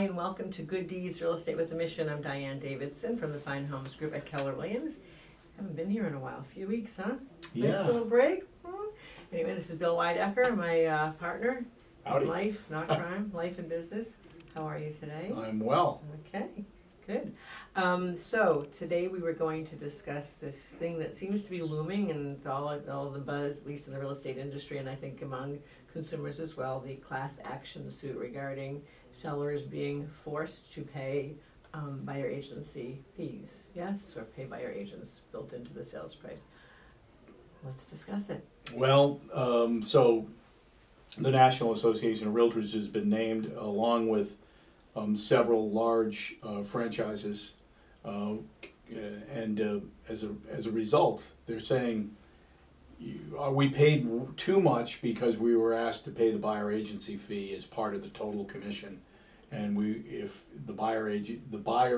Hi, and welcome to Good Deeds Real Estate with a Mission. I'm Diane Davidson from the Fine Homes Group at Keller Williams. Haven't been here in a while, a few weeks, huh? Yeah. Nice little break. Anyway, this is Bill Weidecker, my partner. Howdy. Life, not crime, life and business. How are you today? I'm well. Okay, good. So today we were going to discuss this thing that seems to be looming and all the buzz, at least in the real estate industry, and I think among consumers as well, the class action suit regarding sellers being forced to pay buyer agency fees, yes, or pay buyer agents built into the sales price. Let's discuss it. Well, so the National Association of Realtors has been named along with several large franchises, and as a result, they're saying we paid too much because we were asked to pay the buyer agency fee as part of the total commission, and if the buyer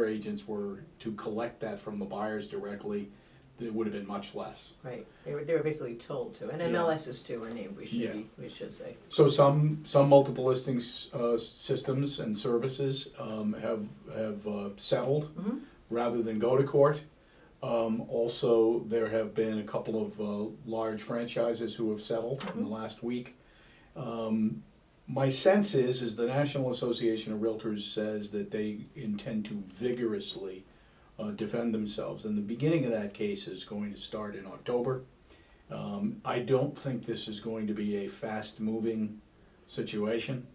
agents were to collect that from the buyers directly, it would have been much less. Right, they were basically told to, and Yeah. MLSs too were named. We Yeah. should say. So some multiple listings systems and services have settled Mm-hmm. rather than go to court. Also, there have been a couple of large franchises who have settled in the last week. My sense is the National Association of Realtors says that they intend to vigorously defend themselves, and the beginning of that case is going to start in October. I don't think this is going to be a fast-moving situation,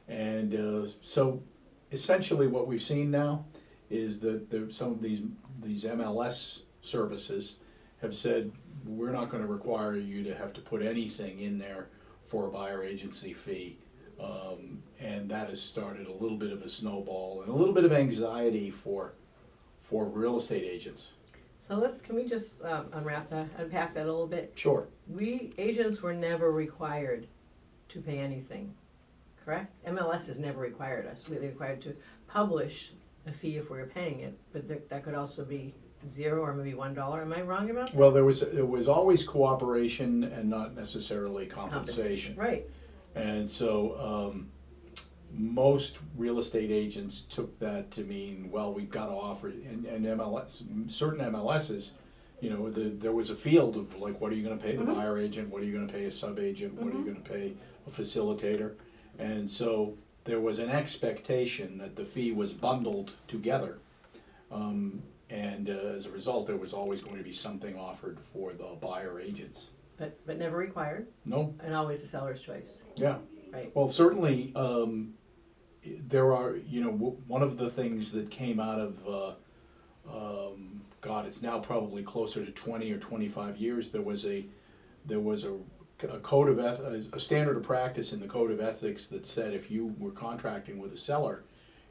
and so essentially what we've seen now is that some of these MLS services have said, we're not going to require you to have to put anything in there for a buyer agency fee, and that has started a little bit of a snowball and a little bit of anxiety for real estate agents. So can we just unpack that a little bit? Sure. We, agents were never required to pay anything, correct? MLS has never required us. We were required to publish a fee if we were paying it, but that could also be $0 or maybe $1. Am I wrong about that? Well, there was always cooperation and not necessarily compensation. Right. And so most real estate agents took that to mean, well, we've got to offer, and MLS, certain MLSs, there was a field of like, what are you going to pay the buyer agent? What are you going to pay a sub-agent? What are you going to pay a facilitator? And so there was an expectation that the fee was bundled together. And as a result, there was always going to be something offered for the buyer agents. But never required, No? and always the seller's choice, Yeah. right? Well, certainly, there are, one of the things that came out of, it's now probably closer to 20 or 25 years, there was a code of a standard of practice in the code of ethics that said if you were contracting with a seller,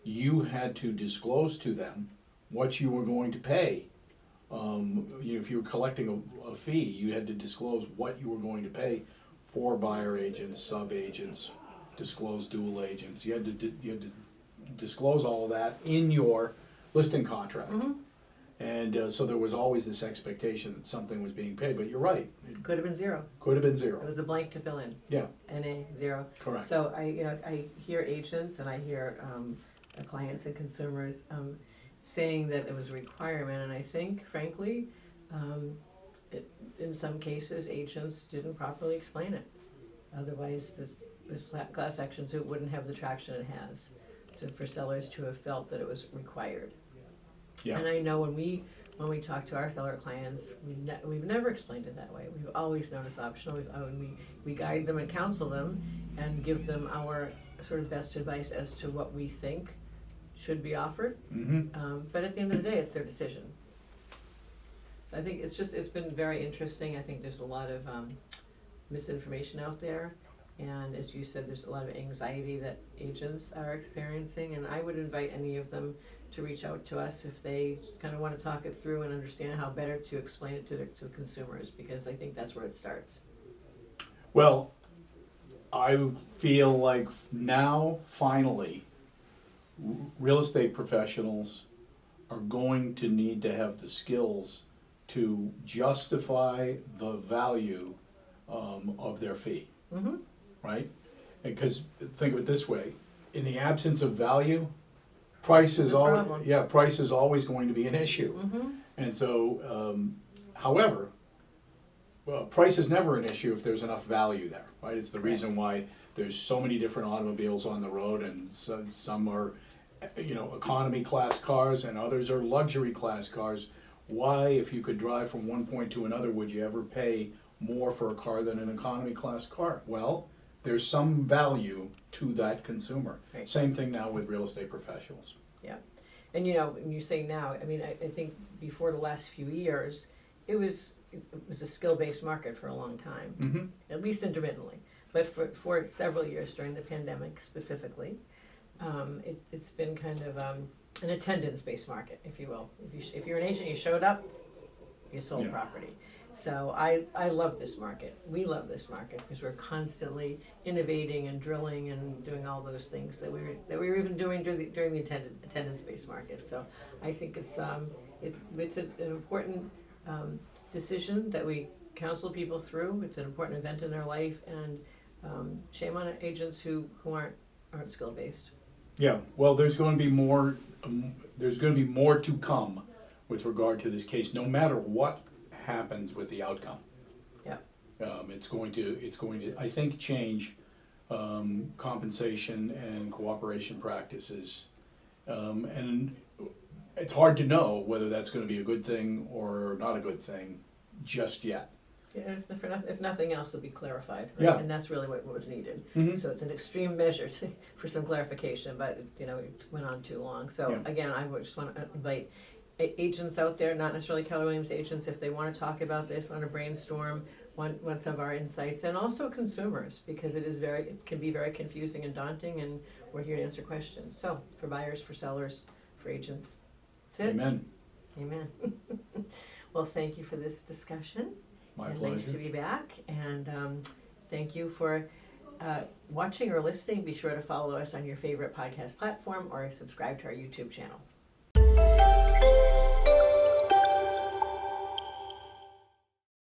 you had to disclose to them what you were going to pay. If you were collecting a fee, you had to disclose what you were going to pay for buyer agents, sub-agents, disclose dual agents. You had to disclose all of that in your listing contract. And so there was always this expectation that something was being paid, but you're right. It Could have been $0. could have been It zero. was a blank to fill in. Yeah, NA, 0. correct. So I hear agents and I hear clients and consumers saying that it was a requirement, and I think, frankly, in some cases, agents didn't properly explain it. Otherwise, this class action suit wouldn't have the traction it has for sellers to have felt that it was required. Yeah. And I know when we talk to our seller clients, we've never explained it that way. We've always known it's optional. We guide them and counsel them and give them our sort of best advice as to what we think should be offered. But at the end of the day, it's their decision. So I think it's been very interesting. I think there's a lot of misinformation out there. And as you said, there's a lot of anxiety that agents are experiencing. And I would invite any of them to reach out to us if they kind of want to talk it through and understand how better to explain it to the consumers, because I think that's where it starts. Well, I feel like now, finally, real estate professionals are going to need to have the skills to justify the value of their fee, right? Because think of it this way, in the absence of value, Price It's is a always, problem. yeah, price is always going to be an issue. Mm-hmm. And so, however, price is never an issue if there's enough value there, right? It's the reason why there's so many different automobiles on the road, and some are, economy class cars, and others are luxury class cars. Why, if you could drive from one point to another, would you ever pay more for a car than an economy class car? Well, there's some value to that consumer. Right. Same thing now with real estate professionals. And when you say now, I mean, I think before the last few years, it was a skill-based market for a long time, Mm-hmm. at least intermittently. But for several years during the pandemic specifically, it's been kind of an attendance-based market, if you will. If you're an agent, you showed up, you sold Yeah. property. So I love this market. We love this market because we're constantly innovating and drilling and doing all those things that we were even doing during the attendance-based market. So I think it's an important decision that we counsel people through. It's an important event in their life, and shame on agents who aren't skill-based. Yeah, well, there's going to be more. There's going to be more to come with regard to this case, no matter what happens with the outcome. Yeah. It's going to, I think, change compensation and cooperation practices, and it's hard to know whether that's going to be a good thing or not a good thing just yet. Yeah, if nothing else, it'll be clarified, right? Yeah. And that's really what was needed. Mm-hmm. So it's an extreme measure for some clarification, but it went on too long. So Yeah. again, I would just want to invite agents out there, not necessarily Keller Williams agents, if they want to talk about this, want to brainstorm, want some of our insights, and also consumers, because it can be very confusing and daunting, and we're here to answer questions. So for buyers, for sellers, for agents, that's it. Amen. Amen. Well, thank you for this discussion. My And pleasure. nice to be back, and thank you for watching or listening. Be sure to follow us on your favorite podcast platform or subscribe to our YouTube channel.